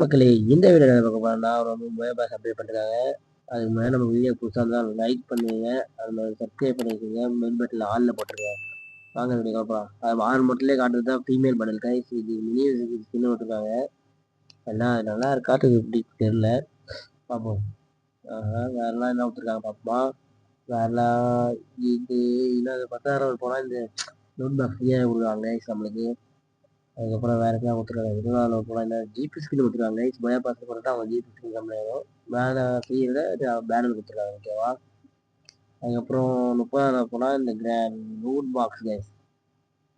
மக்களே இந்த வீடியோ பார்க்க போறோம்னா ரொம்ப மொபைல் அப்டேட் பண்ணிருக்காங்க. அதுக்கு முன்னாடி நம்ம வீடியோ புதுசாக இருந்தால் லைக் பண்ணுவீங்க, அது மாதிரி சப்ஸ்கிரைப் பண்ணிக்கோங்க, பெல் பட்டில் ஆனில் போட்டுருங்க. வாங்க வீடியோ பார்க்கலாம். அது ஆன் மட்டும் காட்டுறது தான் ஃபீமேல் பண்டல் கைஸ். இது மினி ஸ்கின் விட்டுருக்காங்க. எல்லாம் நல்லா காட்டுது இப்படி தெரியல, பார்ப்போம். வேறெல்லாம் என்ன விட்டுருக்காங்க பார்ப்போமா. வேறெல்லாம் இது இன்னும் 10,000 போனால் இந்த நோட் பேக் ஃப்ரீயாக கொடுக்குறாங்க கைஸ் நம்மளுக்கு. அதுக்கப்புறம் வேறு எதாவது கொடுத்துருக்காங்க. 24 போனால் இந்த ஜிபி ஸ்கின் கொடுத்துருக்காங்க. பயா பாஸ் போட்டு அவங்க ஜிபி ஸ்கின் கம்மியாகும். மேலே ஃப்ரீயில் பேனர் கொடுத்துருக்காங்க. ஓகேவா. அதுக்கப்புறம் 30 போனால் இந்த கிராண்ட் ரூட் பாக்ஸ் கைஸ்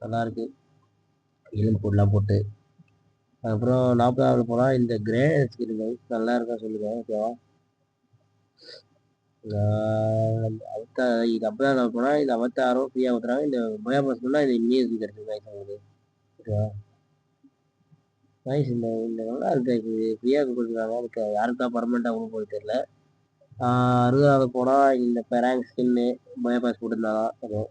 நல்லாயிருக்கு, எலும்பு போடலாம் போட்டு. அதுக்கப்புறம் 40 போனால் இந்த கிரேட் ஸ்கின் கைஸ் நல்லா இருக்கா சொல்லுங்கள். ஓகேவா. இது 50 போனால் இது 56 ஃப்ரீயாக கொடுத்துறாங்க. இந்த பயா பாஸ் போனால் இது இனியும் கிடைச்சிருக்கு கைஸ் உங்களுக்கு. ஓகேவா கைஸ். இந்த நல்லா இருக்கு, இது ஃப்ரீயாக கொடுத்துருக்காங்க. அதுக்கு யாருக்கா பர்மனெண்ட்டாக ஒன்றும் போய் தெரியல. 60 போனால் இந்த பெராங் ஸ்கின்னு பயோபாஸ் போட்டுருந்தாதான் அதுவும்.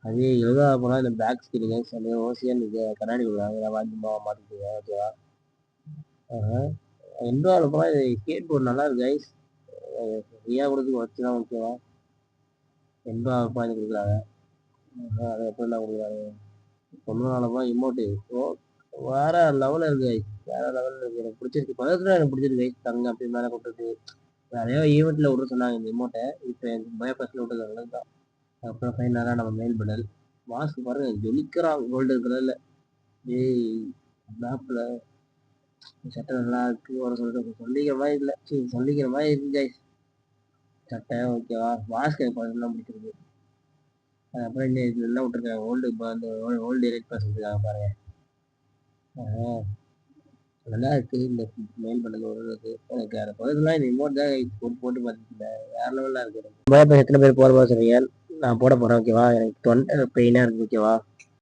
அதே 70 போனால் இந்த பேக் ஸ்கின்னு கைஸ். அந்த ஓசியன் இது கண்ணாடி கொடுக்குறாங்க, வாங்கி மாற்றிக்குங்க. ஓகேவா. 80 போனால் இது ஸ்கேட் போர்டு நல்லா இருக்கு கைஸ். ஃப்ரீயாக கொடுத்து வச்சுதான். ஓகேவா. 80 பாயிண்ட் கொடுக்குறாங்க. அதை எப்படி நான் கொடுக்குறாங்க. 94 இமோட்டு வேற லெவலில் இருக்கு கைஸ். வேற லெவலில் இருக்கு, எனக்கு பிடிச்சிருக்கு. பக்கத்துல எனக்கு பிடிச்சிருக்கு கைஸ். தங்க அப்படி மேலே கொடுத்துருக்கு. நிறைய ஈவெண்ட்ல விட சொன்னாங்க இந்த இமோட்டை. இப்போ எனக்கு பயோபாஸ்ல விட்டது நல்லது தான். அப்புறம் ஃபைனலாக நம்ம மெயில் பண்ணல் மாஸ்க் பாருங்க, ஜொலிக்கிறான் கோல்டன் கலர்ல. ஏய் மேப்ல சட்டை நல்லா இருக்கு. ஒரு சொல்லிக்கிற மாதிரி இல்லை, சொல்லிக்கிற மாதிரி இருக்கு கைஸ் சட்டை. ஓகேவா. மாஸ்க் எனக்கு பார்த்தீங்கன்னா பிடிச்சிருக்கு. அப்புறம் இந்த இது எல்லாம் விட்டுருக்காங்க. ஓல்டு அந்த ஓல்டு எலைட் பாஸ் விட்டுருக்காங்க பாருங்க. நல்லா இருக்கு இந்த மெயில் பண்ணது ஓடுறது. எனக்கு அதை பக்கத்துலாம் இந்த இமோட் தான் போட்டு போட்டு பார்த்துருக்கேன். வேற லெவலில் இருக்கு. எத்தனை பேர் போகிற போக சொன்னீங்க, நான் போட போகிறேன். ஓகேவா. எனக்கு தொண்டை பெயினாக இருக்கு. ஓகேவா.